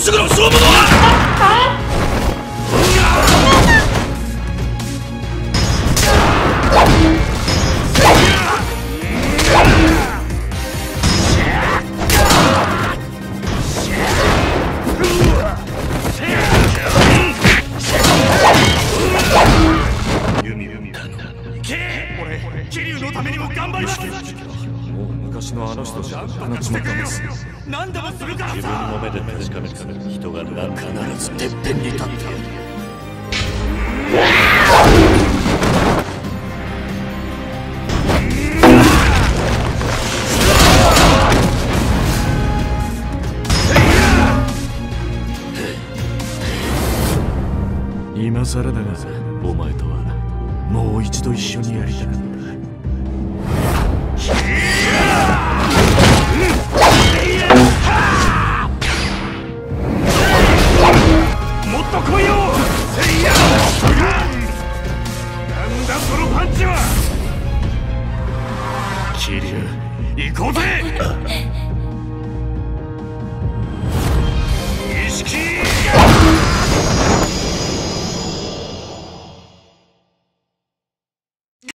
すぐの勝負だ。桐生のためにも頑張ります。もう昔のあの人じゃなくなっちまったんです。何でもするからさ。自分の目で確かめる人が必ずてっぺんに立ってやる。今更だがお前とはもう一度一緒にやりたかった。もっと来いよ。なんだそのパンチは。桐生、行こうぜ。